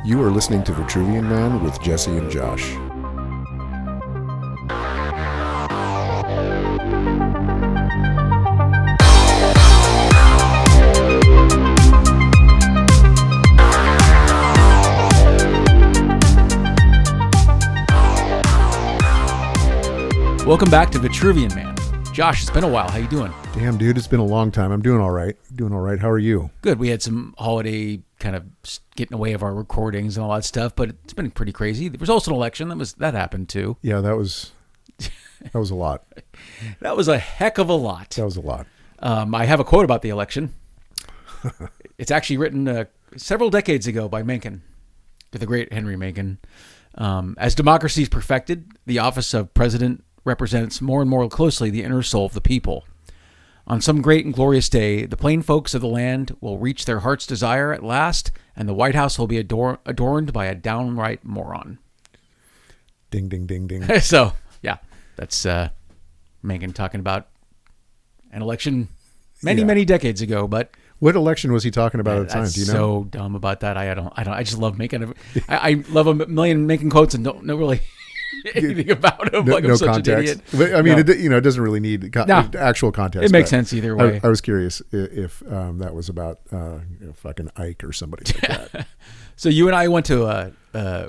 You are listening to Vitruvian Man with Jesse and Josh. Welcome back to Vitruvian Man. Josh, it's been a while. How you doing? Damn, dude, it's been a long time. I'm doing all right. How are you? Good. We had some holiday kind of getting away of our recordings and all that stuff, but it's been pretty crazy. There was also an election. That happened too. Yeah, that was a lot. That was a heck of a lot. That was a lot. I have a quote about the election. It's actually written several decades ago by Mencken, the great Henry Mencken. As democracy is perfected, the office of president represents more and more closely the inner soul of the people. On some great and glorious day, the plain folks of the land will reach their heart's desire at last, and the White House will be adorned by a downright moron. Ding, ding, ding, ding. So, yeah, that's Mencken talking about an election many decades ago. But what election was he talking about at the time? Do you know? So dumb about that. I don't. I just love Mencken. I love a million Mencken quotes and don't know really anything about him. No, like I'm such context. an idiot. But, I mean, it doesn't really need actual context. It makes sense either way. I was curious if that was about fucking Ike or somebody like that. So you and I went to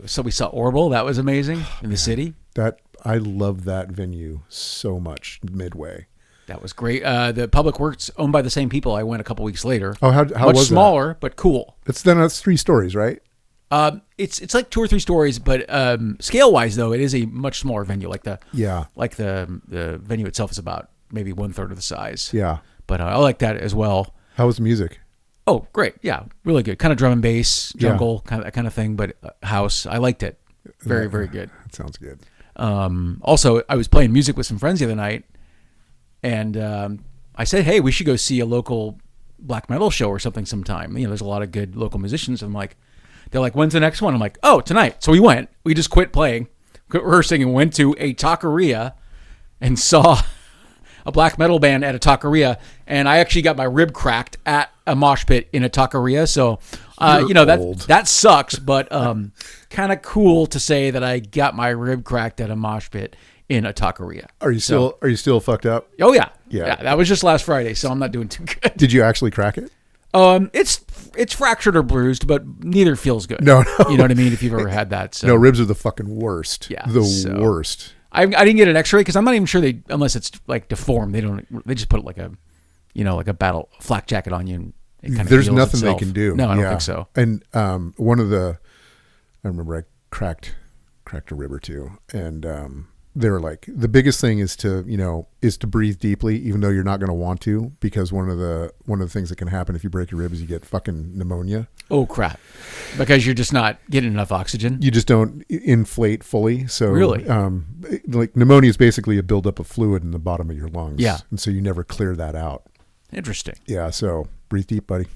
so we saw Orville. That was amazing in the city. I love that venue so much. Midway. That was great. The Public Works, owned by the same people. I went a couple weeks later. Oh, how much was smaller, that? But cool. That's 3 stories, right? It's like 2 or 3 stories, but scale wise though, it is a much smaller venue. The venue itself is about maybe 1/3 of the size. Yeah, but I like that as well. How was the music? Oh, great! Yeah, really good. Kind of drum and bass, jungle, that kind of thing, but house. I liked it. Very good. That sounds good. Also, I was playing music with some friends the other night, and I said, "Hey, we should go see a local black metal show or something sometime." There's a lot of good local musicians. I'm like. They're like, when's the next one? I'm like, oh, tonight. So we went. We just quit playing, quit rehearsing, and went to a taqueria and saw a black metal band at a taqueria. And I actually got my rib cracked at a mosh pit in a taqueria. So, that sucks, but kind of cool to say that I got my rib cracked at a mosh pit in a taqueria. Are you still fucked up? Oh, yeah. Yeah. That was just last Friday, so I'm not doing too good. Did you actually crack it? It's fractured or bruised, but neither feels good. No. You know what I mean? If you've ever had that. So. No, ribs are the fucking worst. Yeah. Worst. I didn't get an x-ray because I'm not even sure unless it's like deformed, they just put like a battle flak jacket on you and it kind of There's nothing itself. they can do. No, I don't think so. And I remember I cracked a rib or two, and they were like, the biggest thing is to breathe deeply, even though you're not going to want to, because one of the things that can happen if you break your rib is you get fucking pneumonia. Oh crap! Because you're just not getting enough oxygen. You just don't inflate fully. So really, like pneumonia is basically a buildup of fluid in the bottom of your lungs. Yeah, and so you never clear that out. Interesting. Yeah. So breathe deep, buddy.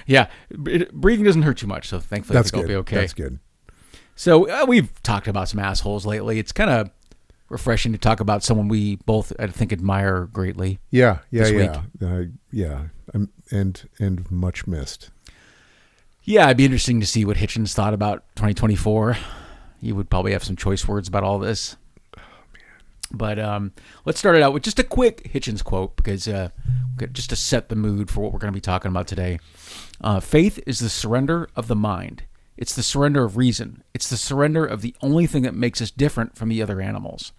Yeah, breathing doesn't hurt too much, so thankfully I think I'll be okay. That's good. So we've talked about some assholes lately. It's kind of refreshing to talk about someone we both, I think, admire greatly. Yeah. And much missed. Yeah, it'd be interesting to see what Hitchens thought about 2024. He would probably have some choice words about all this. Oh, man. But let's start it out with just a quick Hitchens quote, because just to set the mood for what we're going to be talking about today. Faith is the surrender of the mind. It's the surrender of reason. It's the surrender of the only thing that makes us different from the other animals.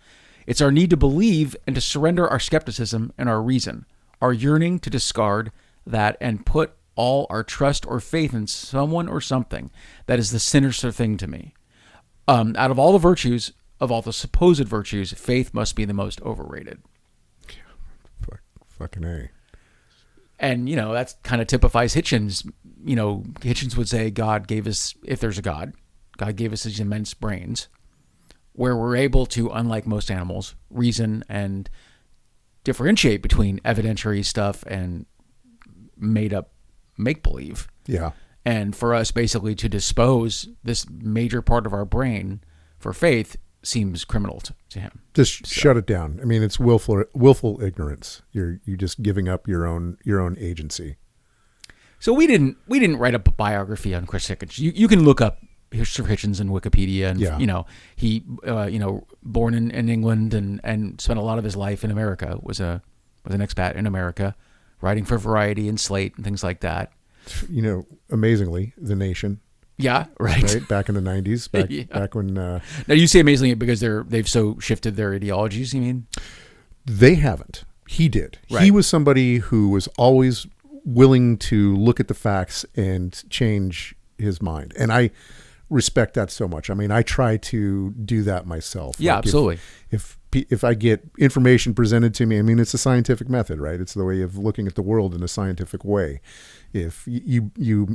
It's our need to believe and to surrender our skepticism and our reason, our yearning to discard that and put all our trust or faith in someone or something. That is the sinister thing to me. Out of all the virtues, of all the supposed virtues, faith must be the most overrated. Fucking A. And, that kind of typifies Hitchens. Hitchens would say God gave us, if there's a God gave us these immense brains where we're able to, unlike most animals, reason and differentiate between evidentiary stuff and made up make-believe. Yeah. And for us basically to dispose this major part of our brain for faith seems criminal to him. Just shut it down. I mean, it's willful ignorance. You're just giving up your own agency. So we didn't write up a biography on Chris Hitchens. You can look up Christopher Hitchens in Wikipedia, and he born in England and spent a lot of his life in America. Was an expat in America, writing for Variety and Slate and things like that. Amazingly, The Nation. Yeah, right. Back in the 90s, back when. Now you say amazingly because they've so shifted their ideologies. You mean? They haven't. He did. Right. He was somebody who was always willing to look at the facts and change his mind, and I respect that so much. I mean, I try to do that myself. Yeah, absolutely. If I get information presented to me, I mean, it's a scientific method, right? It's the way of looking at the world in a scientific way. If you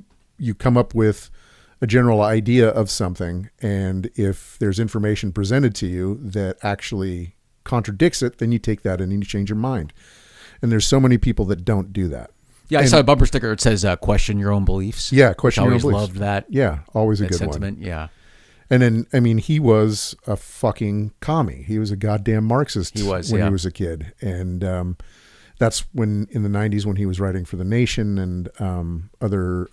come up with a general idea of something, and if there's information presented to you that actually contradicts it, then you take that and you change your mind. And there's so many people that don't do that. Yeah, I saw a bumper sticker. It says, question your own beliefs. Yeah, question your own beliefs. I always loved that. Yeah, always a good sentiment, one. Yeah. And then, I mean, he was a fucking commie. He was a goddamn Marxist he was a kid. And that's when, in the 90s, when he was writing for The Nation and other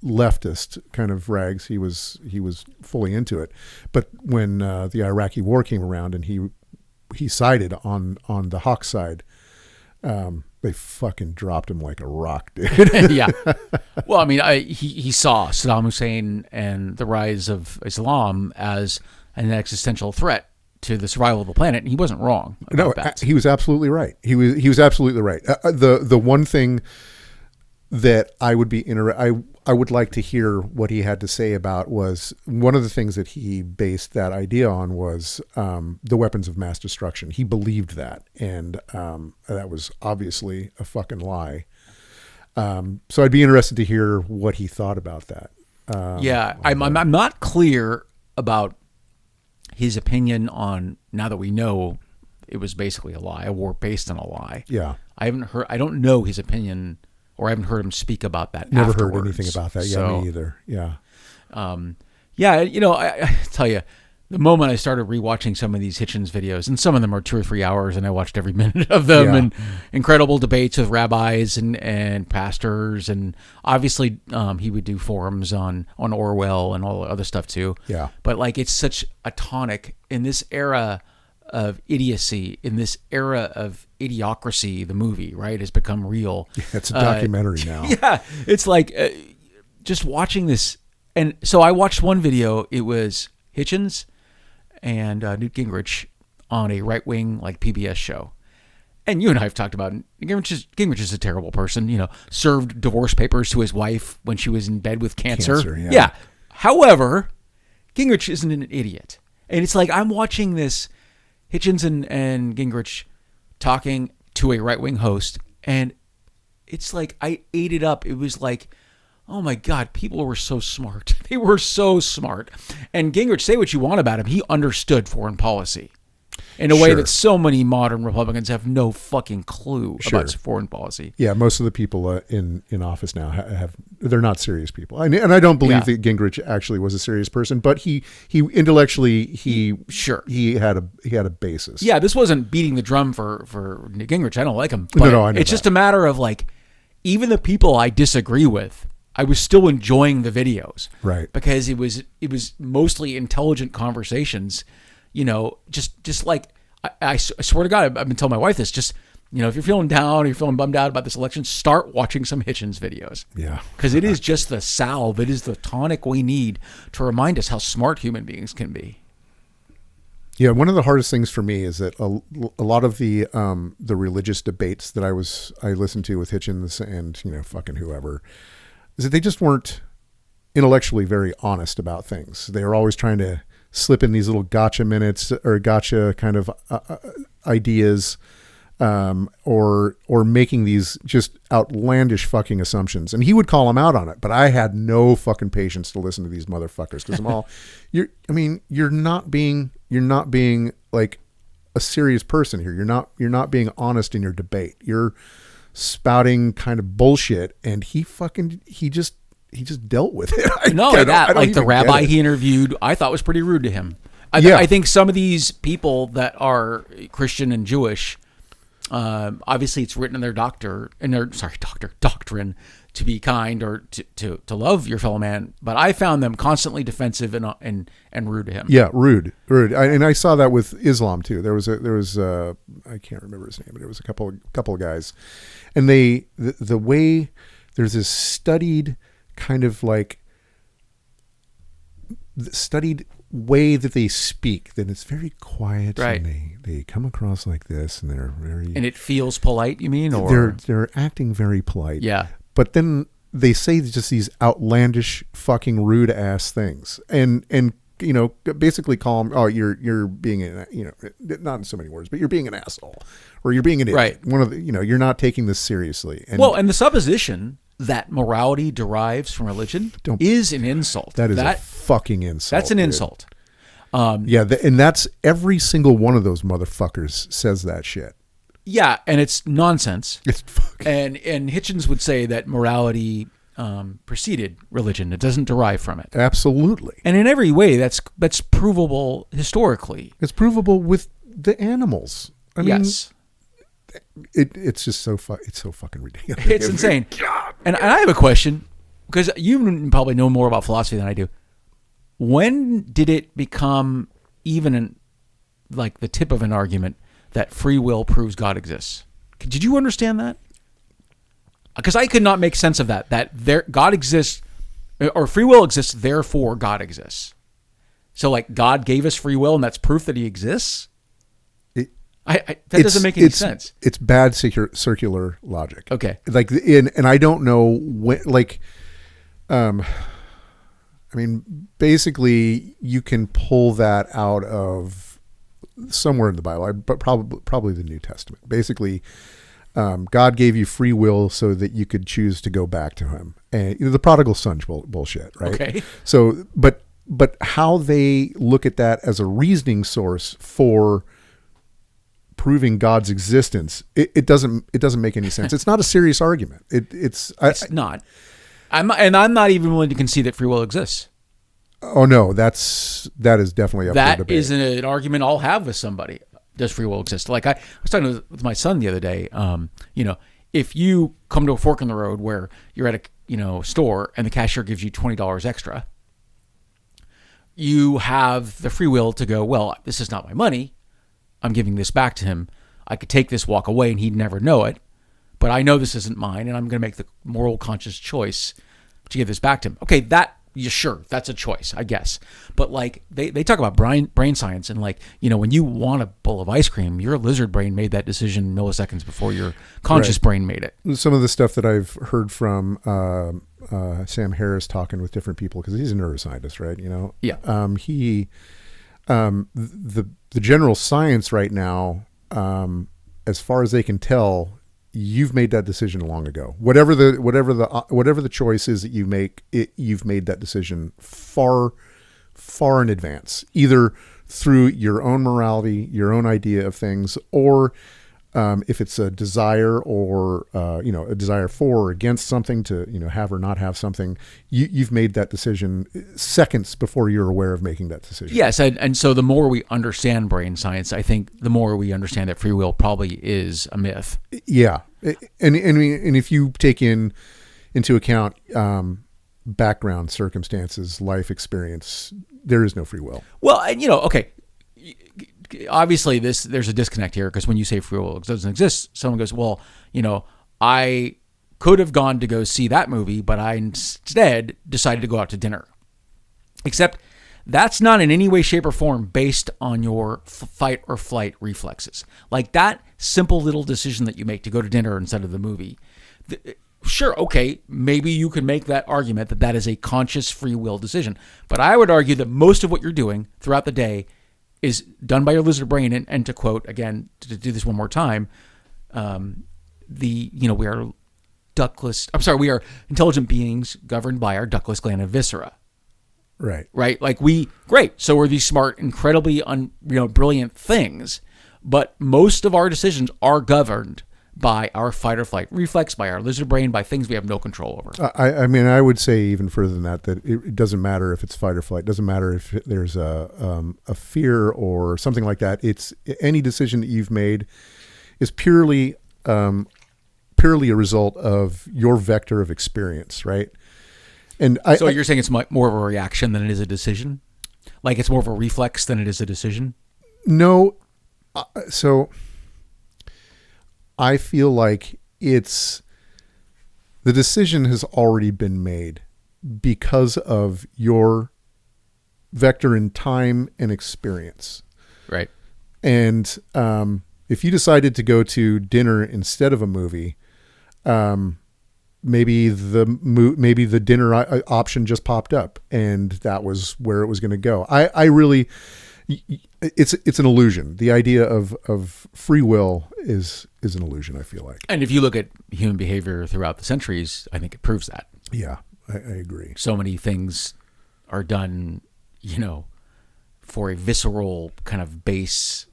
leftist kind of rags, he was fully into it. But when the Iraqi war came around and he sided on the Hawk side, they fucking dropped him like a rock, dude. Yeah. Well, I mean, he saw Saddam Hussein and the rise of Islam as an existential threat to the survival of the planet, and he wasn't wrong. No, he was absolutely right. He was absolutely right. The one thing that I would I would like to hear what he had to say about was one of the things that he based that idea on was the weapons of mass destruction. He believed that, and that was obviously a fucking lie. So I'd be interested to hear what he thought about that. I'm not clear about his opinion on, now that we know it was basically a lie, a war based on a lie. Yeah, I don't know his opinion, or I haven't heard him speak about that. Never afterwards. heard anything about that. Yeah, me either. Yeah. I tell you, the moment I started rewatching some of these Hitchens videos, and some of them are 2 or 3 hours, and I watched every minute of them, and incredible debates with rabbis and pastors, and obviously he would do forums on Orwell and all the other stuff too. Yeah. But like, it's such a tonic in this era of idiocy, in this era of Idiocracy. The movie, right, has become real. It's a documentary now. Yeah, it's like just watching this. And so I watched one video. It was Hitchens and Newt Gingrich on a right-wing like PBS show. And you and I have talked about Gingrich is a terrible person. Served divorce papers to his wife when she was in bed with cancer. Yeah. However, Gingrich isn't an idiot. And it's like, I'm watching this Hitchens and Gingrich talking to a right-wing host, and it's like I ate it up. It was like, oh my God, people were so smart. They were so smart. And Gingrich, say what you want about him, he understood foreign policy in a way that so many modern Republicans have no fucking clue about foreign policy. Yeah, most of the people in office now they're not serious people, and I don't believe that Gingrich actually was a serious person, but he intellectually he had a basis. Yeah, this wasn't beating the drum for Gingrich. I don't like him. But no, I know it's just a matter of like, even the people I disagree with, I was still enjoying the videos, right? Because it was mostly intelligent conversations. Just like, I swear to God, I've been telling my wife this, just, if you're feeling down, or you're feeling bummed out about this election, start watching some Hitchens videos. Yeah. Because it is just the salve. It is the tonic we need to remind us how smart human beings can be. Yeah. One of the hardest things for me is that a lot of the religious debates that I listened to with Hitchens and, fucking whoever, is that they just weren't intellectually very honest about things. They were always trying to slip in these little gotcha minutes or gotcha kind of ideas, or making these just outlandish fucking assumptions. And he would call them out on it, but I had no fucking patience to listen to these motherfuckers, because I'm all, you're not being like a serious person here. You're not being honest in your debate. You're spouting kind of bullshit, and he just dealt with it. The rabbi he interviewed, I thought was pretty rude to him. I think some of these people that are Christian and Jewish Obviously, it's written in their doctrine to be kind or to love your fellow man. But I found them constantly defensive and rude to him. Yeah, rude. And I saw that with Islam too. There was I can't remember his name, but it was a couple of guys, and the way there's this studied kind of like studied way that they speak, that it's very quiet, right? And they come across like this, and they're very, and it feels polite. You mean, or they're acting very polite, yeah. But then they say just these outlandish, fucking rude ass things, and basically call them, oh, you're being an, not in so many words, but you're being an asshole, or you're being an idiot. Right. One of the, you're not taking this seriously. And and the supposition that morality derives from religion is an insult. That is a fucking insult. That's an insult. And that's every single one of those motherfuckers says that shit. Yeah, and it's nonsense. It's fucking... And Hitchens would say that morality preceded religion. It doesn't derive from it. Absolutely. And in every way, that's provable historically. It's provable with the animals. I mean, it's just it's so fucking ridiculous. It's insane. And I have a question, because you probably know more about philosophy than I do. When did it become even like the tip of an argument that free will proves God exists? Did you understand that? Because I could not make sense of that. That God exists, or free will exists, therefore God exists. So like God gave us free will, and that's proof that He exists. That doesn't make any sense. It's bad circular logic. Okay. Like and I don't know when. Like, I mean, basically, you can pull that out of somewhere in the Bible, but probably the New Testament. Basically, God gave you free will so that you could choose to go back to Him. And the prodigal son bullshit, right? Okay. So, but how they look at that as a reasoning source for proving God's existence, it doesn't make any sense. It's not a serious argument. It's not. I'm not even willing to concede that free will exists. Oh no, that is definitely up for debate. That is an argument I'll have with somebody. Does free will exist? Like I was talking with my son the other day. If you come to a fork in the road where you're at a store and the cashier gives you $20 extra, you have the free will to go, well, this is not my money. I'm giving this back to him. I could take this, walk away, and he'd never know it. But I know this isn't mine, and I'm going to make the moral conscious choice to give this back to him. Okay, sure, that's a choice, I guess. But like they talk about brain science, and like, when you want a bowl of ice cream, your lizard brain made that decision milliseconds before your conscious brain made it. Some of the stuff that I've heard from Sam Harris talking with different people, because he's a neuroscientist, right? Yeah. The general science right now, as far as they can tell, you've made that decision long ago. Whatever the choice is that you make, you've made that decision far in advance, either through your own morality, your own idea of things, or if it's a desire or a desire for or against something, to have or not have something, you've made that decision seconds before you're aware of making that decision. Yes, and so the more we understand brain science, I think the more we understand that free will probably is a myth. Yeah, and if you take into account background circumstances, life experience, there is no free will. Well, okay. Obviously, there's a disconnect here, because when you say free will doesn't exist, someone goes, well, I could have gone to go see that movie, but I instead decided to go out to dinner. Except that's not in any way, shape, or form based on your fight or flight reflexes. Like that simple little decision that you make to go to dinner instead of the movie. Sure, okay, maybe you could make that argument that is a conscious free will decision. But I would argue that most of what you're doing throughout the day is done by your lizard brain, and to quote again, to do this one more time, we are ductless. I'm sorry, we are intelligent beings governed by our ductless gland and viscera. Right. Right. Like so we're these smart, incredibly brilliant things, but most of our decisions are governed by our fight or flight reflex, by our lizard brain, by things we have no control over. I would say even further than that it doesn't matter if it's fight or flight. It doesn't matter if there's a fear or something like that. It's any decision that you've made is purely a result of your vector of experience, right? And So you're saying it's more of a reaction than it is a decision? Like it's more of a reflex than it is a decision? No. So I feel like the decision has already been made because of your vector in time and experience. Right. And if you decided to go to dinner instead of a movie, maybe the dinner option just popped up, and that was where it was going to go. I really, it's an illusion. The idea of free will is an illusion, I feel like. And if you look at human behavior throughout the centuries, I think it proves that. Yeah, I agree. So many things are done, for a visceral kind of base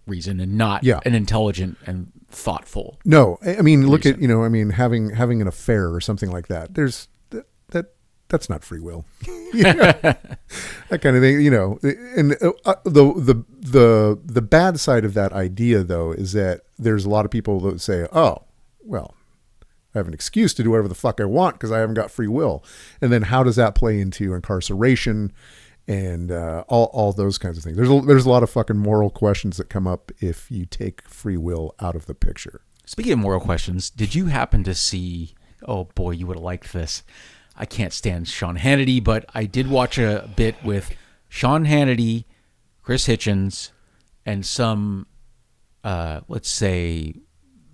reason and not an intelligent and thoughtful. No, I mean, look reason. at, having an affair or something like that. There's that's not free will. That kind of thing, and the bad side of that idea though, is that there's a lot of people that say, oh, well, I have an excuse to do whatever the fuck I want because I haven't got free will. And then how does that play into incarceration and all those kinds of things? There's a lot of fucking moral questions that come up if you take free will out of the picture. Speaking of moral questions, did you happen to see, oh boy, you would have liked this. I can't stand Sean Hannity, but I did watch a bit with Sean Hannity, Chris Hitchens, and some, let's say,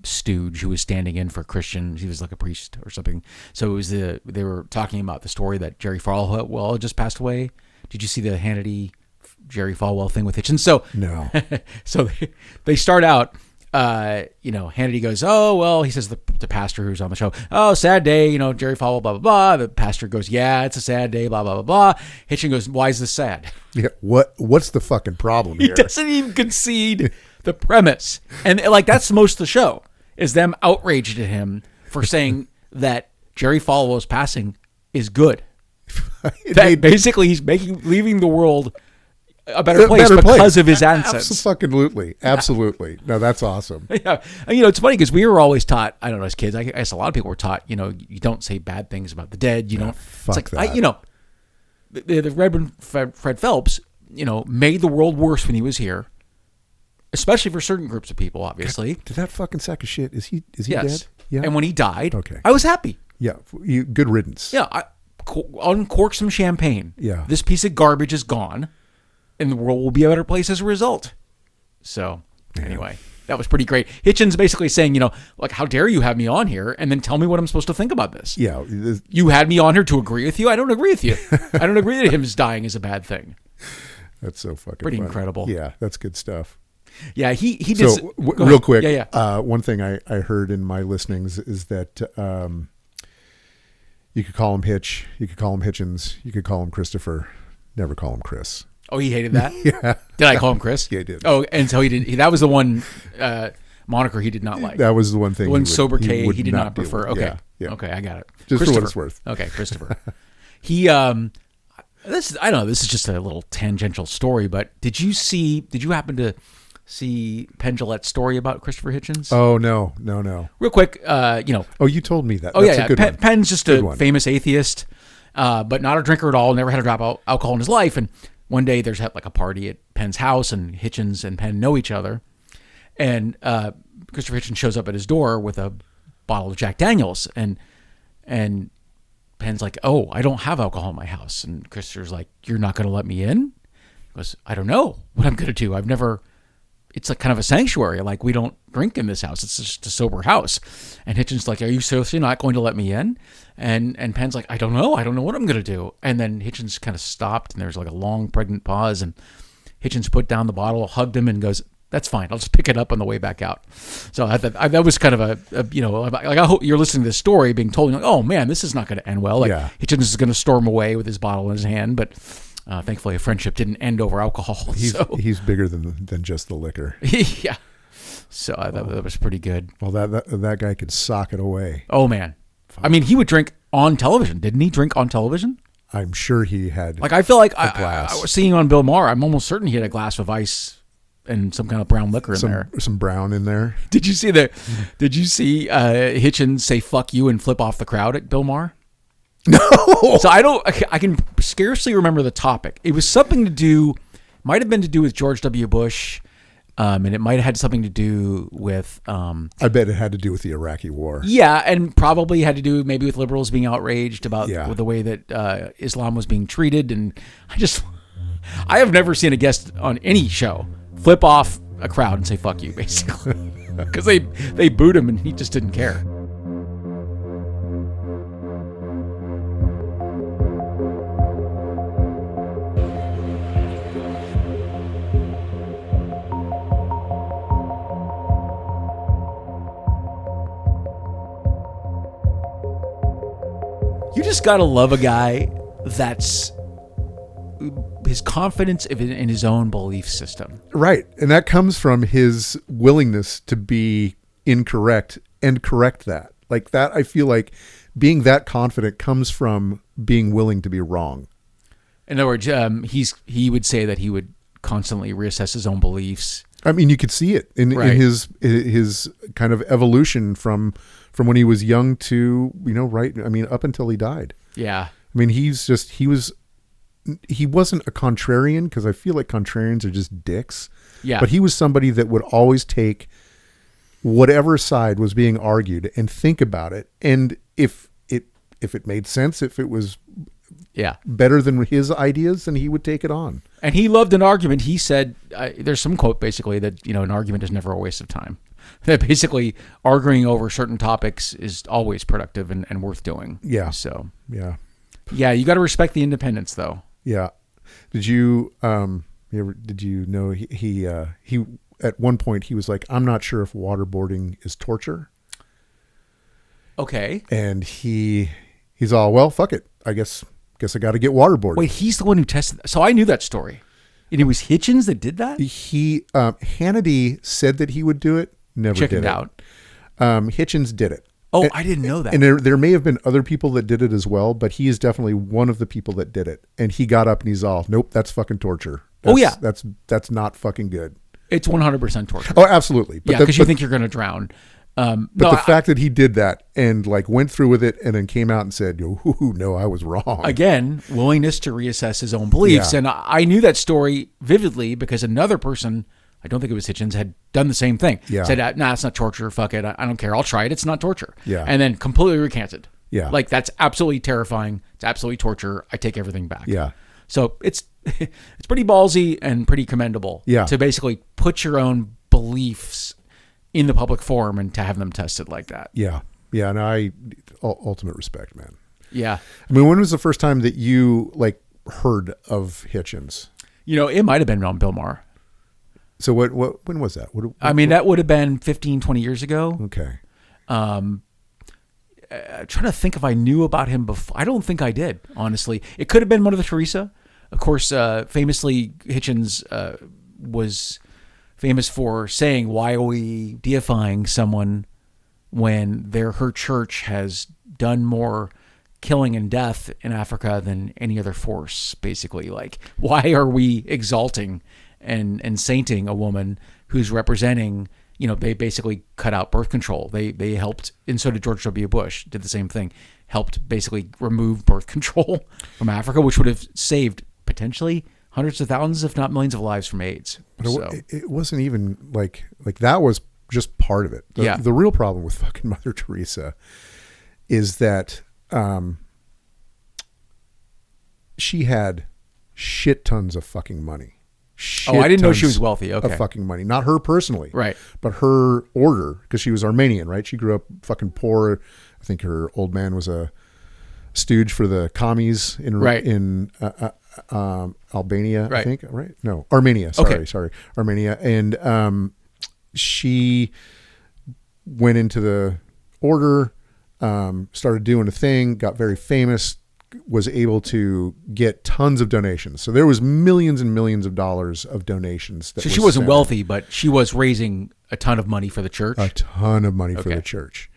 stooge who was standing in for Christian. He was like a priest or something. So it was they were talking about the story that Jerry Falwell just passed away. Did you see the Hannity Jerry Falwell thing with Hitchens? So no. So they start out. Hannity goes, oh, well, he says the pastor who's on the show, oh, sad day, Jerry Falwell, blah, blah, blah. The pastor goes, yeah, it's a sad day, blah, blah, blah, blah. Hitchens goes, why is this sad? Yeah, what's the fucking problem here? He doesn't even concede the premise. And that's most of the show, is them outraged at him for saying that Jerry Falwell's passing is good. Basically he's leaving the world a better place because of his answers. Absolutely. No, that's awesome. Yeah. And, it's funny because we were always taught, I don't know, as kids, I guess a lot of people were taught, you don't say bad things about the dead. You don't. Fuck it's that. The Reverend Fred Phelps, made the world worse when he was here, especially for certain groups of people, obviously. Did that fucking sack of shit, is he Yes. dead? Yeah. And when he died, okay, I was happy. Yeah. Good riddance. Yeah. I uncork some champagne. Yeah. This piece of garbage is gone, and the world will be a better place as a result. So, anyway, that was pretty great. Hitchens basically saying, how dare you have me on here and then tell me what I'm supposed to think about this? Yeah. You had me on here to agree with you? I don't agree with you. I don't agree that him dying is a bad thing. That's so fucking pretty funny. Incredible. Yeah, that's good stuff. Yeah, he did. So, real quick, Yeah. One thing I heard in my listenings is that you could call him Hitch, you could call him Hitchens, you could call him Christopher, never call him Chris. Oh, he hated that? Yeah. Did I call him Chris? Yeah, I did. Oh, and so he did. That was the one moniker he did not like. That was the one thing. The one sobriquet he did not deal prefer. with. Okay. Yeah. Okay, I got it. Just for what it's worth. Okay, Christopher. He I don't know, this is just a little tangential story, but did you happen to see Penn Jillette's story about Christopher Hitchens? Oh, no. Real quick, Oh, you told me that. Oh, That's yeah. a good one. Penn's just a famous atheist, but not a drinker at all, never had a drop of alcohol in his life. And one day there's like a party at Penn's house, and Hitchens and Penn know each other. And Christopher Hitchens shows up at his door with a bottle of Jack Daniels. And Penn's like, oh, I don't have alcohol in my house. And Christopher's like, you're not going to let me in? He goes, I don't know what I'm going to do. It's like kind of a sanctuary. Like, we don't drink in this house. It's just a sober house. And Hitchens like, are you seriously not going to let me in? And Penn's like, I don't know what I'm going to do. And then Hitchens kind of stopped, and there's like a long pregnant pause, and Hitchens put down the bottle, hugged him, and goes, that's fine. I'll just pick it up on the way back out. So that was kind of I hope you're listening to this story being told, oh man, this is not going to end well. Like, Hitchens is going to storm away with his bottle in his hand, but thankfully a friendship didn't end over alcohol. He's bigger than just the liquor. Yeah. So I thought that was pretty good. Well, that guy could sock it away. Oh man. I mean, he would drink on television. Didn't he drink on television? I'm sure he had. Like, I feel like a glass. I was seeing on Bill Maher, I'm almost certain he had a glass of ice and some kind of brown liquor in there. Some brown in there. Did you see Hitchens say "fuck you" and flip off the crowd at Bill Maher? No. So I can scarcely remember the topic. It was something to do, might have been to do with George W. Bush, and it might have had something to do with. I bet it had to do with the Iraqi war. Yeah, and probably had to do maybe with liberals being outraged about the way that Islam was being treated, and I have never seen a guest on any show flip off a crowd and say "fuck you," basically, because they booed him and he just didn't care. You just gotta love a guy that's his confidence in his own belief system. Right. And that comes from his willingness to be incorrect and correct that. Like that, I feel like being that confident comes from being willing to be wrong. In other words, he would say that he would constantly reassess his own beliefs. I mean, you could see it in his kind of evolution from when he was young to, right. I mean, up until he died. Yeah. I mean, he wasn't a contrarian, because I feel like contrarians are just dicks. Yeah. But he was somebody that would always take whatever side was being argued and think about it. And if it made sense, if it was better than his ideas, then he would take it on. And he loved an argument. He said, there's some quote basically that, an argument is never a waste of time. That basically arguing over certain topics is always productive and worth doing. Yeah. So, yeah. Yeah, you got to respect the independence, though. Yeah. Did you know he at one point he was like, I'm not sure if waterboarding is torture. Okay. And he's all, well, fuck it. I guess I got to get waterboarded. Wait, he's the one who tested. So I knew that story. And it was Hitchens that did that? Hannity said that he would do it. Never Chickened did it. out. Hitchens did it. Oh, I didn't know that. And there may have been other people that did it as well, but he is definitely one of the people that did it. And he got up and he's all, nope, that's fucking torture. That's not fucking good. It's 100% torture. Oh, absolutely. But because you think you're going to drown. But the fact that he did that and went through with it and then came out and said, no, I was wrong. Again, willingness to reassess his own beliefs. Yeah. And I knew that story vividly because another person, I don't think it was Hitchens, had done the same thing. Yeah. Said, nah, it's not torture. Fuck it. I don't care. I'll try it. It's not torture. Yeah. And then completely recanted. Yeah. Like, that's absolutely terrifying. It's absolutely torture. I take everything back. Yeah. So it's pretty ballsy and pretty commendable. Yeah. To basically put your own beliefs in the public forum and to have them tested like that. Yeah. Yeah. And ultimate respect, man. Yeah. I mean, when was the first time that you heard of Hitchens? It might've been on Bill Maher. So when was that? That would have been 15, 20 years ago. Okay. Trying to think if I knew about him before. I don't think I did, honestly. It could have been Mother Teresa. Of course, famously, Hitchens was famous for saying, why are we deifying someone when her church has done more killing and death in Africa than any other force, basically. Like, why are we exalting and sainting a woman who's representing, they basically cut out birth control. They helped, and so did George W. Bush, did the same thing, helped basically remove birth control from Africa, which would have saved potentially hundreds of thousands, if not millions of lives from AIDS. But it wasn't even like that was just part of it. The real problem with fucking Mother Teresa is that she had shit tons of fucking money. I didn't know she was wealthy. Okay. Of fucking money. Not her personally. Right. But her order, because she was Armenian, right? She grew up fucking poor. I think her old man was a stooge for the commies in Albania, right. I think. Right? No, Armenia. Sorry. Armenia. And she went into the order, started doing a thing, got very famous, was able to get tons of donations. So there was millions and millions of dollars of donations. So she wasn't wealthy, but she was raising a ton of money for the church? A ton of money for the church.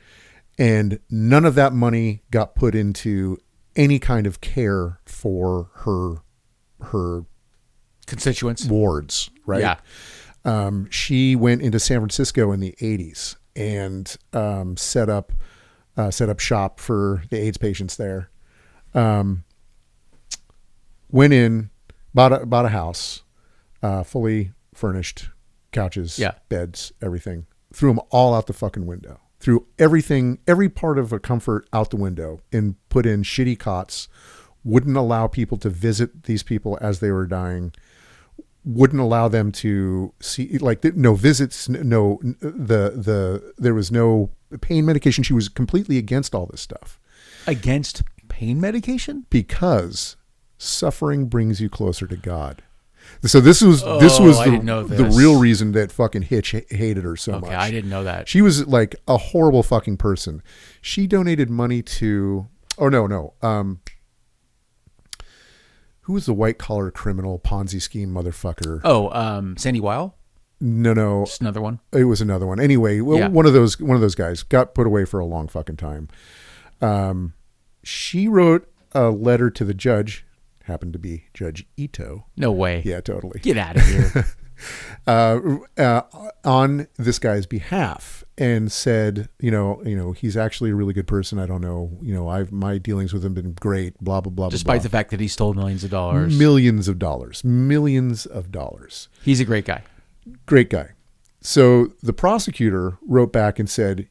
And none of that money got put into any kind of care for her constituents, wards, right? She went into San Francisco in the 80s and set up shop for the AIDS patients there. Went in, bought a house, fully furnished, couches, beds, everything. Threw them all out the fucking window. Threw everything, every part of a comfort out the window, and put in shitty cots. Wouldn't allow people to visit these people as they were dying. Wouldn't allow them to see, like, no visits, no, there was no pain medication. She was completely against all this stuff. Against pain medication? Because suffering brings you closer to God. So this was the real reason that fucking Hitch hated her so much. Okay, I didn't know that. She was like a horrible fucking person. She donated money to, who was the white collar criminal Ponzi scheme motherfucker? Oh, Sandy Weil? No. Just another one? It was another one. Anyway, one of those guys got put away for a long fucking time. She wrote a letter to the judge, happened to be Judge Ito. No way. Yeah, totally. Get out of here. On this guy's behalf, and said, he's actually a really good person. I don't know, my dealings with him have been great, blah, blah, blah, Despite blah. the fact that he stole millions of dollars. Millions of dollars. He's a great guy. Great guy. So the prosecutor wrote back and said,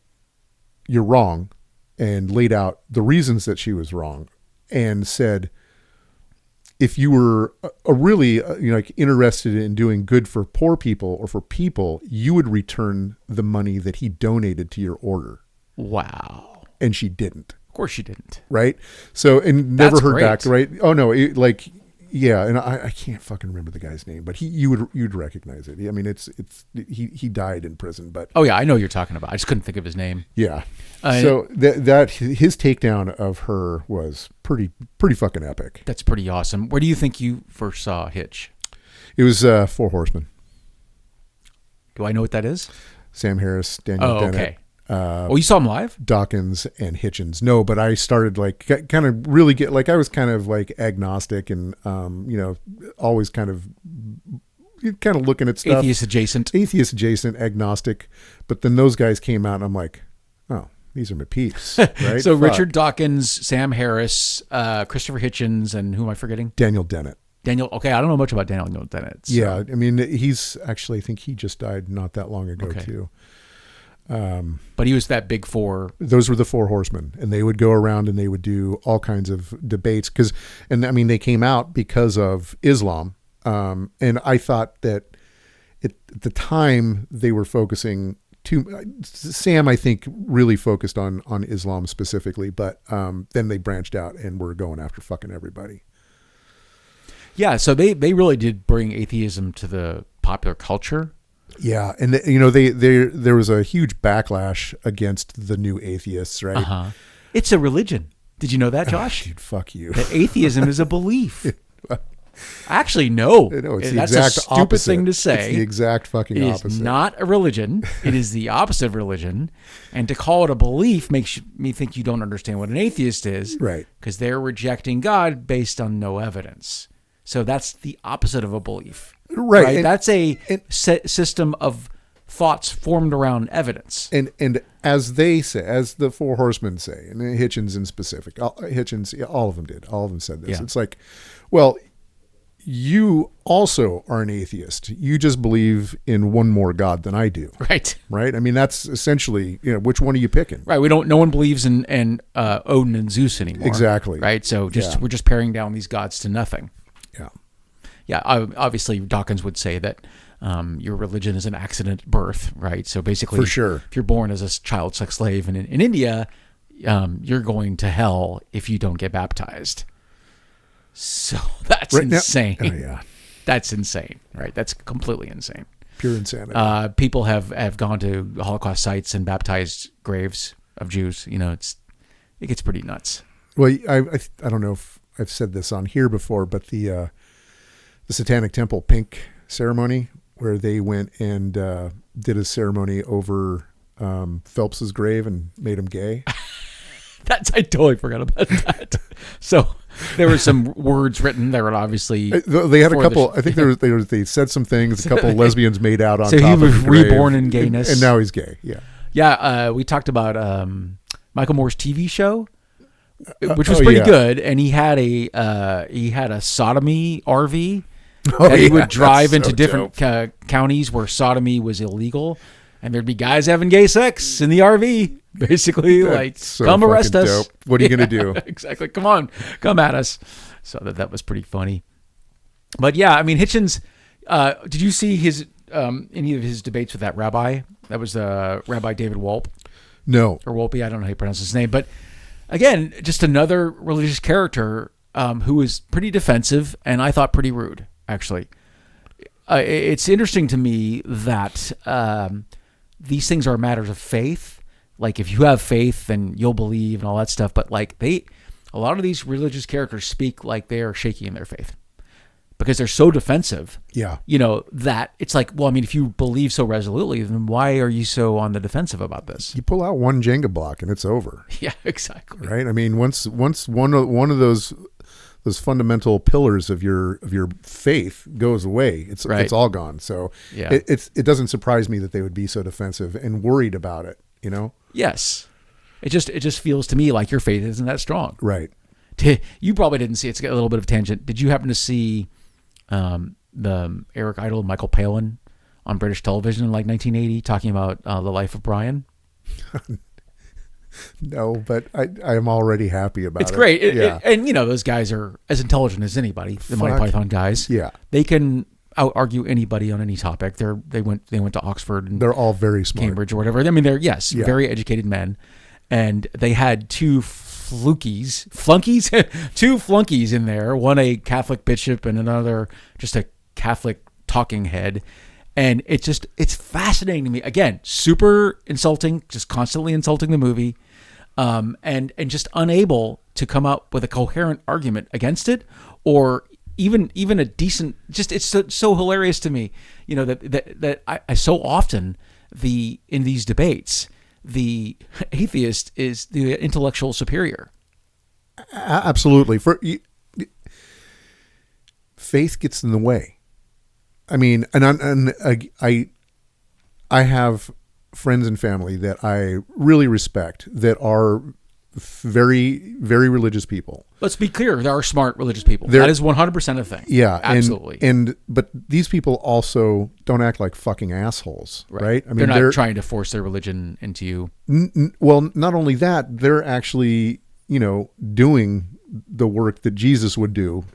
you're wrong, and laid out the reasons that she was wrong, and said, if you were really interested in doing good for poor people or for people, you would return the money that he donated to your order. Wow. And she didn't. Of course she didn't. Right? So, and never That's heard great. back, right? Oh no, and I can't fucking remember the guy's name, but you'd recognize it. I mean, he died in prison, but oh yeah, I know what you're talking about. I just couldn't think of his name. Yeah. So that his takedown of her was pretty fucking epic. That's pretty awesome. Where do you think you first saw Hitch? It was Four Horsemen. Do I know what that is? Sam Harris, Daniel Dennett. Okay. You saw him live? Dawkins and Hitchens. No, but I started kind of really I was kind of like agnostic and, always kind of looking at stuff. Atheist adjacent, agnostic. But then those guys came out and I'm like, oh, these are my peeps, right? So Richard Dawkins, Sam Harris, Christopher Hitchens, and who am I forgetting? Daniel Dennett. Okay, I don't know much about Daniel Dennett. So. Yeah, I mean, he's actually, I think he just died not that long ago too. But he was that big four. Those were the Four Horsemen, and they would go around and they would do all kinds of debates they came out because of Islam. And I thought that at the time they were focusing Sam, I think, really focused on Islam specifically, but then they branched out and were going after fucking everybody. Yeah, so they really did bring atheism to the popular culture. Yeah, and there was a huge backlash against the new atheists, right? Uh-huh. It's a religion. Did you know that, Josh? Dude, fuck you. That atheism is a belief. Actually, no. That's a stupid opposite. thing to say. It's the exact fucking opposite. It is not a religion. It is the opposite of religion. And to call it a belief makes me think you don't understand what an atheist is. Right. Because they're rejecting God based on no evidence. So that's the opposite of a belief. Right. And that's a system of thoughts formed around evidence. And as they say, as the Four Horsemen say, and Hitchens in specific, Hitchens, all of them did. All of them said this. Yeah. It's like, well, you also are an atheist. You just believe in one more God than I do. Right. Right. I mean, that's essentially, which one are you picking? Right. No one believes in Odin and Zeus anymore. Exactly. Right. So we're just paring down these gods to nothing. Yeah. Yeah. Obviously, Dawkins would say that your religion is an accident birth. Right. So basically, for sure, if you're born as a child sex slave in India, you're going to hell if you don't get baptized. So that's insane. Oh, yeah. That's insane, right? That's completely insane. Pure insanity. People have gone to Holocaust sites and baptized graves of Jews. It gets pretty nuts. Well, I don't know if I've said this on here before, but the Satanic Temple pink ceremony where they went and did a ceremony over Phelps's grave and made him gay. I totally forgot about that. So there were some words written that were obviously They had a for couple. the- I think they said some things. A couple of lesbians made out on So top he of was the grave, reborn in gayness. and now he's gay. Yeah. Yeah, we talked about Michael Moore's TV show, which was oh, pretty yeah. good, and he had a sodomy RV Oh, that he yeah, would drive that's into so different counties where sodomy was illegal, and there'd be guys having gay sex in the RV, basically. That's like, so come arrest fucking us. dope. What are you gonna do? Exactly. Come on, come at us. So that was pretty funny. But yeah, I mean, Hitchens. Did you see his any of his debates with that rabbi? That was Rabbi David Wolpe. No. Or Wolpe, I don't know how you pronounce his name, but again, just another religious character who was pretty defensive and I thought pretty rude, actually. It's interesting to me that these things are matters of faith. Like, if you have faith, then you'll believe and all that stuff. But like a lot of these religious characters speak like they are shaky in their faith because they're so defensive. Yeah. That it's like, well, I mean, if you believe so resolutely, then why are you so on the defensive about this? You pull out one Jenga block and it's over. Yeah, exactly. Right. I mean, once one of those fundamental pillars of your faith goes away, it's all gone. So Yeah. it doesn't surprise me that they would be so defensive and worried about it. Yes. It just feels to me like your faith isn't that strong. Right. You probably didn't see, it's a little bit of a tangent. Did you happen to see the Eric Idle, Michael Palin on British television in like 1980 talking about the life of Brian? No, but I am already happy about it. It's great. Yeah. And those guys are as intelligent as anybody, the Monty Python guys. Yeah. They can out-argue anybody on any topic. They went to Oxford and They're all very smart. Cambridge or whatever. I mean, they're Yeah. very educated men, and they had two flunkies in there. One a Catholic bishop and another just a Catholic talking head. And it's fascinating to me. Again, super insulting, just constantly insulting the movie, and just unable to come up with a coherent argument against it, or even a decent. Just it's so hilarious to me, that I so often in these debates, the atheist is the intellectual superior. Absolutely. Faith gets in the way. I mean, and I have friends and family that I really respect that are very, very religious people. Let's be clear. There are smart religious people. That is 100% a thing. Yeah. Absolutely. But these people also don't act like fucking assholes, right? I mean, they're not trying to force their religion into you. Well, not only that, they're actually, doing the work that Jesus would do.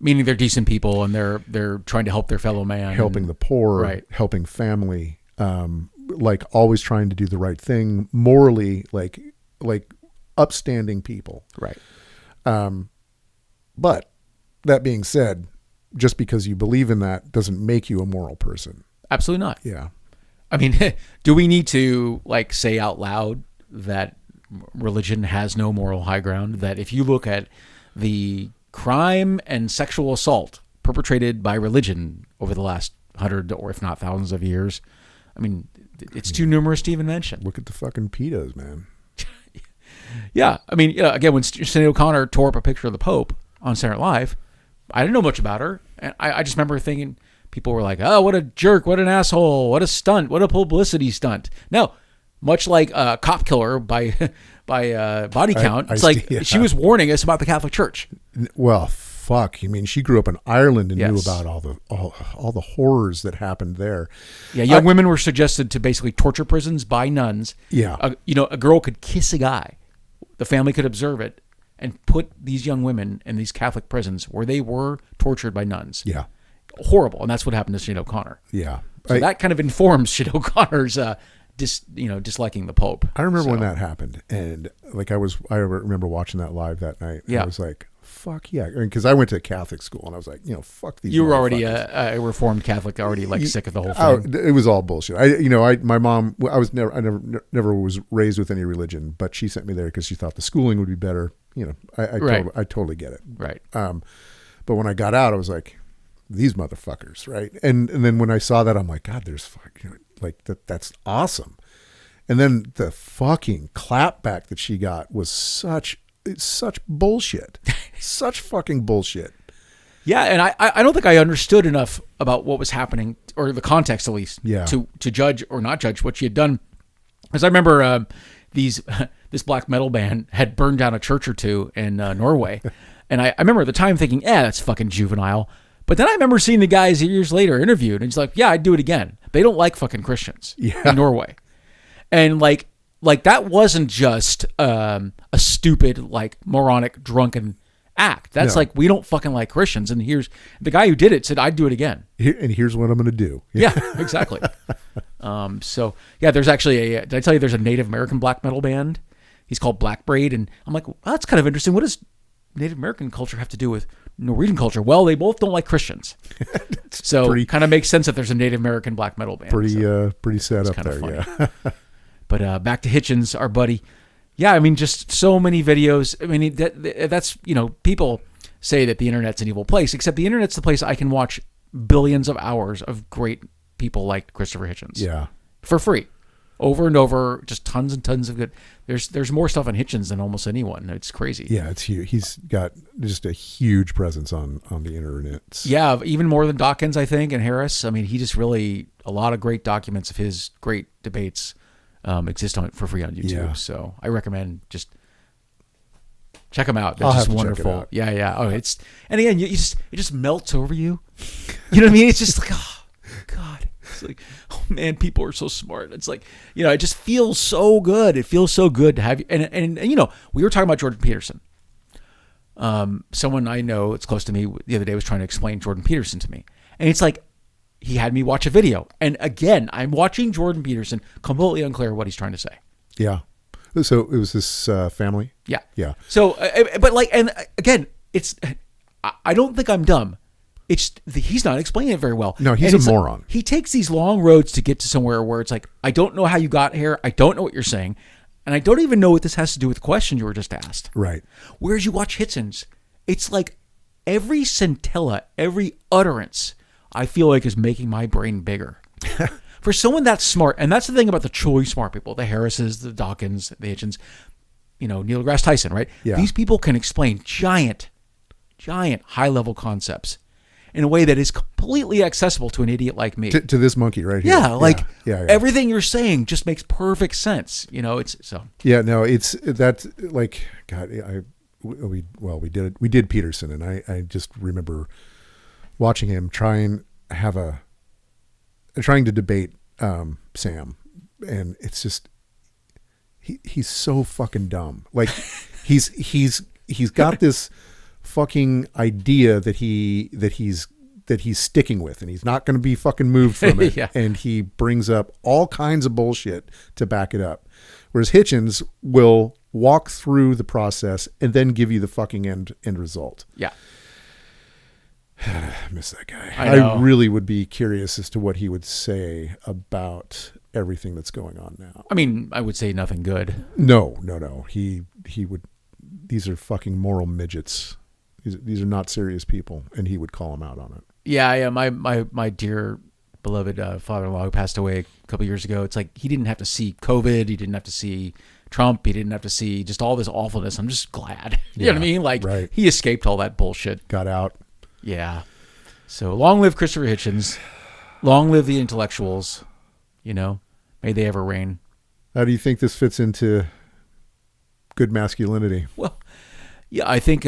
Meaning they're decent people and they're trying to help their fellow man. Helping the poor, right. Helping family, like always trying to do the right thing morally, like upstanding people. Right. But that being said, just because you believe in that doesn't make you a moral person. Absolutely not. Yeah. I mean, do we need to say out loud that religion has no moral high ground? That if you look at the crime and sexual assault perpetrated by religion over the last 100 or if not thousands of years, I mean, it's too numerous to even mention. Look at the fucking pedos, man. Yeah. I mean, again, when Sinead O'Connor tore up a picture of the Pope on Saturday Night Live, I didn't know much about her. And I just remember thinking, people were like, oh, what a jerk, what an asshole, what a stunt, what a publicity stunt. No, much like Cop Killer by Body Count, she was warning us about the Catholic Church. Well, fuck. I mean, she grew up in Ireland and Yes. knew about all the horrors that happened there. Yeah, young women were suggested to basically torture prisons by nuns. Yeah. A girl could kiss a guy. The family could observe it and put these young women in these Catholic prisons where they were tortured by nuns. Yeah. Horrible. And that's what happened to Sinead O'Connor. Yeah. So that kind of informs Sinead O'Connor's disliking the Pope. I remember when that happened, and I remember watching that live that night. Yeah. I was like, fuck yeah. Because I went to Catholic school and I was like, fuck these. You were already motherfuckers. a Reformed Catholic, already sick of the whole thing. It was all bullshit. My mom, I never was raised with any religion, but she sent me there because she thought the schooling would be better. I totally get it. Right. But when I got out, I was like, these motherfuckers, right? And then when I saw that, I'm like, God, there's that's awesome. And then the fucking clapback that she got was such bullshit. Such fucking bullshit. Yeah, and I don't think I understood enough about what was happening, or the context at least, Yeah. to judge or not judge what she had done. Because I remember this black metal band had burned down a church or two in Norway. And I remember at the time thinking, that's fucking juvenile. But then I remember seeing the guys years later interviewed, and he's like, yeah, I'd do it again. They don't like fucking Christians in Norway. And like that wasn't just a stupid, like, moronic, drunken act. That's like, we don't fucking like Christians. And here's the guy who did it said, I'd do it again. And here's what I'm going to do. Yeah, exactly. So yeah, there's actually did I tell you there's a Native American black metal band? He's called Black Braid. And I'm like, well, that's kind of interesting. What does Native American culture have to do with Norwegian culture? Well, they both don't like Christians. So it kind of makes sense that there's a Native American black metal band. Pretty sad up there. Funny. Yeah. But back to Hitchens, our buddy. Yeah, I mean, just so many videos. I mean, that's, people say that the internet's an evil place, except the internet's the place I can watch billions of hours of great people like Christopher Hitchens. Yeah. For free. Over and over, just tons and tons of good. There's more stuff on Hitchens than almost anyone. It's crazy. Yeah, it's huge. He's got just a huge presence on the internet. Yeah, even more than Dawkins, I think, and Harris. I mean, he just really, a lot of great documents of his great debates exist for free on YouTube. Yeah. So I recommend just check them out. They're I'll just have to check it wonderful. out. Yeah. Oh, and again, it just melts over you. You know what I mean? It's just like, oh God. It's like, oh man, people are so smart. It's like, it just feels so good. It feels so good to have you. And we were talking about Jordan Peterson. Someone I know, it's close to me, the other day was trying to explain Jordan Peterson to me. And it's like, he had me watch a video. And again, I'm watching Jordan Peterson, completely unclear what he's trying to say. Yeah. So it was this family? Yeah. Yeah. So, but like, and again, I don't think I'm dumb. He's not explaining it very well. No, he's a moron. Like, he takes these long roads to get to somewhere where it's like, I don't know how you got here. I don't know what you're saying. And I don't even know what this has to do with the question you were just asked. Right. Whereas you watch Hitchens, it's like every scintilla, every utterance, I feel like is making my brain bigger. For someone that smart, and that's the thing about the truly smart people, the Harrises, the Dawkins, the Hitchens, Neil deGrasse Tyson, right? Yeah. These people can explain giant high-level concepts in a way that is completely accessible to an idiot like me. To this monkey right here. Yeah, everything you're saying just makes perfect sense. It's so. Yeah, no, it's that's like, God, we did Peterson, and I just remember watching him trying to debate Sam, and it's just he's so fucking dumb. Like he's got this fucking idea that he's sticking with, and he's not going to be fucking moved from it. Yeah. And he brings up all kinds of bullshit to back it up. Whereas Hitchens will walk through the process and then give you the fucking end result. Yeah. I miss that guy. I know. I really would be curious as to what he would say about everything that's going on now. I mean, I would say nothing good. No. He would. These are fucking moral midgets. These are not serious people, and he would call them out on it. Yeah. My dear beloved father-in-law who passed away a couple years ago. It's like he didn't have to see COVID. He didn't have to see Trump. He didn't have to see just all this awfulness. I'm just glad. You know what I mean? Like, right. He escaped all that bullshit. Got out. Yeah. So long live Christopher Hitchens. Long live the intellectuals. May they ever reign. How do you think this fits into good masculinity? Well, yeah, I think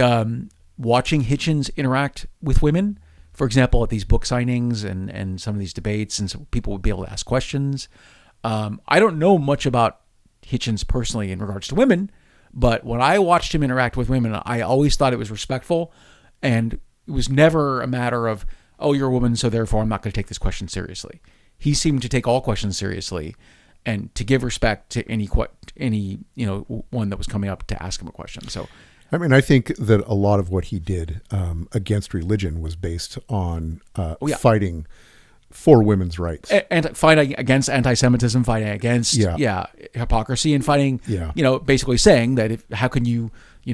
watching Hitchens interact with women, for example, at these book signings and some of these debates, and so people would be able to ask questions. I don't know much about Hitchens personally in regards to women, but when I watched him interact with women, I always thought it was respectful, and it was never a matter of, oh, you're a woman, so therefore I'm not going to take this question seriously. He seemed to take all questions seriously and to give respect to any one that was coming up to ask him a question. So, I mean, I think that a lot of what he did against religion was based on fighting for women's rights. And fighting against anti-Semitism, fighting against hypocrisy, and fighting, basically saying that how can you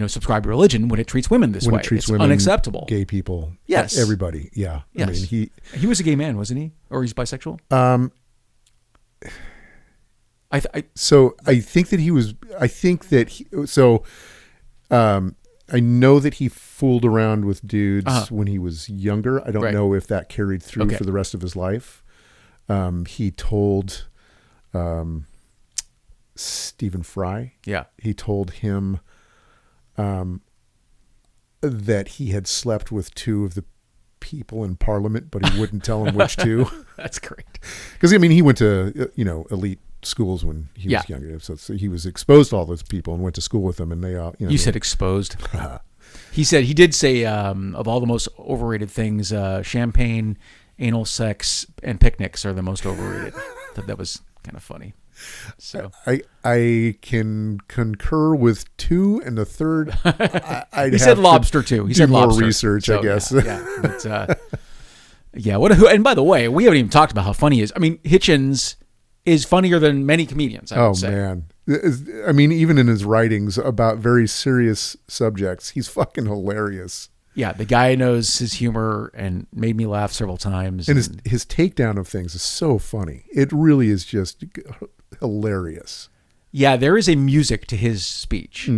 subscribe to religion when it treats women this way? It's women, unacceptable. Gay people. Yes. Everybody. Yeah. Yes. I mean, he was a gay man, wasn't he? Or he's bisexual? So I think that he was. I think that I know that he fooled around with dudes when he was younger. I don't know if that carried through for the rest of his life. He told Stephen Fry. Yeah. He told him that he had slept with two of the people in Parliament, but he wouldn't tell him which two. That's great. Because, I mean, he went to, elite schools when he was younger. So he was exposed to all those people and went to school with them. And they all, You said exposed. He did say, of all the most overrated things, champagne, anal sex, and picnics are the most overrated. That was kind of funny. So I can concur with two, and the third, he said lobster too. He said lobster. More research, so, I guess. And by the way, we haven't even talked about how funny he is. I mean, Hitchens is funnier than many comedians. I would say. Man, I mean, even in his writings about very serious subjects, he's fucking hilarious. Yeah, the guy knows his humor and made me laugh several times. And his takedown of things is so funny. It really is just hilarious. Yeah, there is a music to his speech.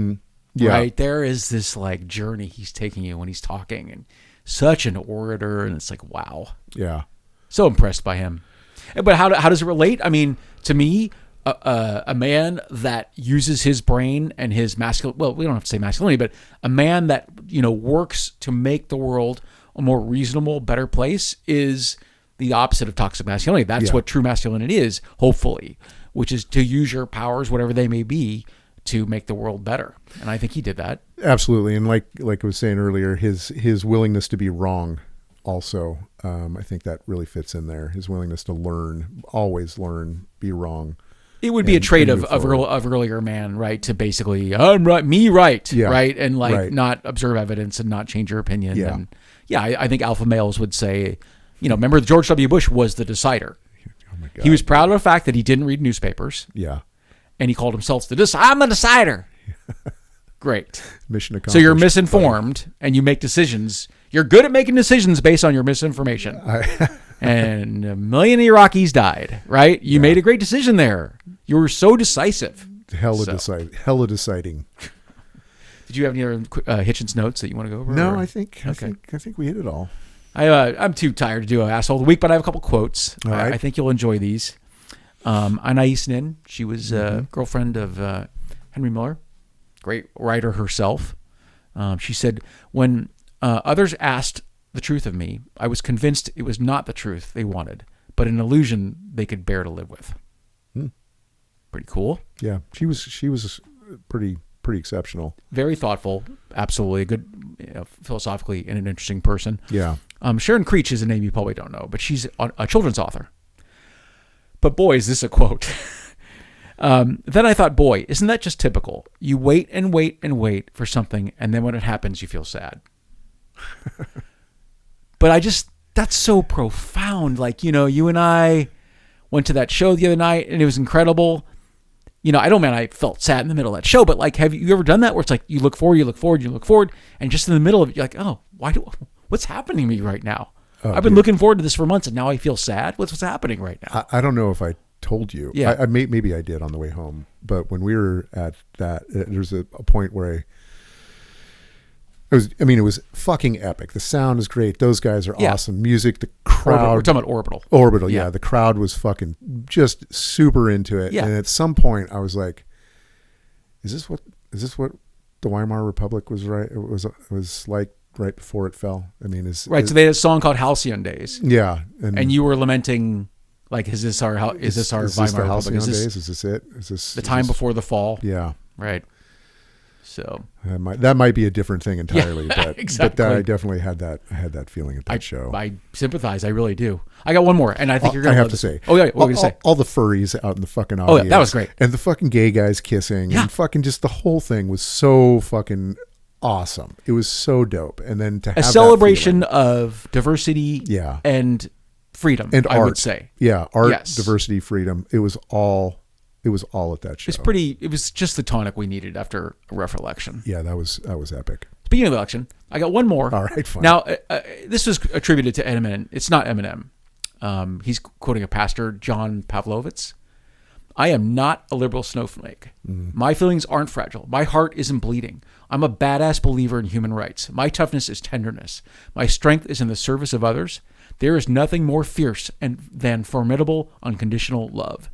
Yeah. Right? There is this like journey he's taking you when he's talking, and such an orator, and it's like, wow. Yeah. So impressed by him. But how does it relate? I mean, to me, a man that uses his brain and his masculine, well, we don't have to say masculinity, but a man that, works to make the world a more reasonable, better place is the opposite of toxic masculinity. That's what true masculinity is, hopefully, which is to use your powers, whatever they may be, to make the world better. And I think he did that. Absolutely. And like I was saying earlier, his willingness to be wrong also, I think that really fits in there. His willingness to learn, always learn, be wrong. It would be a trait of earlier man, right? To basically, I'm right, me right, right? And not observe evidence and not change your opinion. Yeah. And I think alpha males would say, remember George W. Bush was the decider. Oh my God. He was proud of the fact that he didn't read newspapers. Yeah. And he called himself I'm the decider. Great. Mission accomplished. So you're misinformed and you make decisions. You're good at making decisions based on your misinformation. And 1 million Iraqis died, right? You made a great decision there. You were so decisive. Hella deciding. Did you have any other Hitchens notes that you want to go over? No, or? I think we hit it all. I'm too tired to do an asshole of the week, but I have a couple quotes. All right. I think you'll enjoy these. Anais Nin, she was a girlfriend of Henry Miller, great writer herself. She said, when others asked the truth of me, I was convinced it was not the truth they wanted, but an illusion they could bear to live with. Pretty cool. Yeah, she was pretty exceptional. Very thoughtful, absolutely a good, philosophically and an interesting person. Yeah. Sharon Creech is a name you probably don't know, but she's a children's author. But boy, is this a quote. Then I thought, boy, isn't that just typical? You wait and wait and wait for something, and then when it happens, you feel sad. But that's so profound. Like, you and I went to that show the other night, and it was incredible. I felt sad in the middle of that show, but like, have you ever done that where it's like, you look forward, and just in the middle of it, you're like, oh, what's happening to me right now? I've been looking forward to this for months, and now I feel sad. What's happening right now? I don't know if I told you. Yeah. Maybe I did on the way home, but when we were at that, there's a point where it was fucking epic. The sound is great. Those guys are awesome. Music, the crowd. We're talking about Orbital. Orbital, yeah. The crowd was fucking just super into it. Yeah. And at some point I was like, is this what the Weimar Republic was right? It was like right before it fell. I mean, so they had a song called Halcyon Days. Yeah. And you were lamenting, like, is this our Weimar Republic? Is this it? Is this the time before the fall? Yeah. Right. So that might be a different thing entirely, but exactly. But I definitely had that feeling at that show. I sympathize. I really do. I got one more, and I think you're going to. I have to say. Oh yeah, what were you going to say? All the furries out in the fucking audience. Oh yeah, that was great. And the fucking gay guys kissing, and fucking just the whole thing was so fucking awesome. It was so dope. And then to have a celebration of diversity, and freedom, and I art. would say, art, diversity, freedom. It was all at that show. It was just the tonic we needed after a rough election. Yeah, that was epic. Speaking of election, I got one more. All right, fine. Now, this was attributed to Eminem. It's not Eminem. He's quoting a pastor, John Pavlovitz. I am not a liberal snowflake. My feelings aren't fragile. My heart isn't bleeding. I'm a badass believer in human rights. My toughness is tenderness. My strength is in the service of others. There is nothing more fierce than formidable, unconditional love.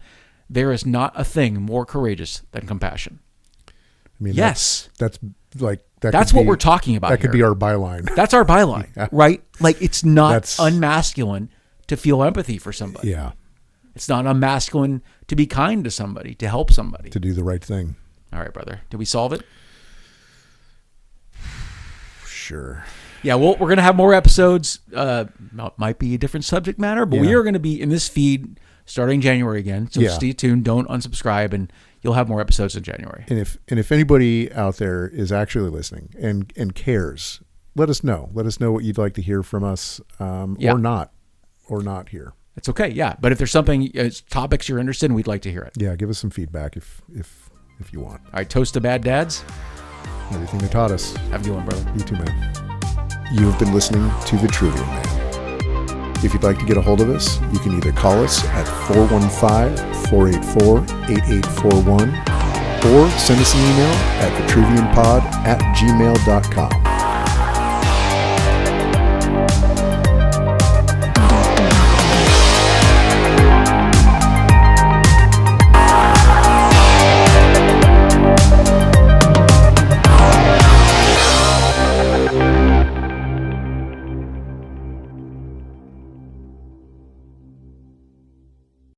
There is not a thing more courageous than compassion. I mean, yes. That's like, that's what we're talking about. That could be our byline. That's our byline, Yeah. right? Like, it's not unmasculine to feel empathy for somebody. Yeah. It's not unmasculine to be kind to somebody, to help somebody. To do the right thing. All right, brother. Did we solve it? Sure. Yeah, well, we're going to have more episodes. Might be a different subject matter, but we are going to be in this feed starting January again. So stay tuned. Don't unsubscribe, and you'll have more episodes in January. And if anybody out there is actually listening and cares, let us know. Let us know what you'd like to hear from us, or not hear. It's okay, yeah. But if there's something, topics you're interested in, we'd like to hear it. Yeah, give us some feedback if you want. All right, toast to bad dads. Everything they taught us. Have a good one, brother. You too, man. You have been listening to The Trivial Man. If you'd like to get a hold of us, you can either call us at 415-484-8841 or send us an email at thetrivianpod@gmail.com.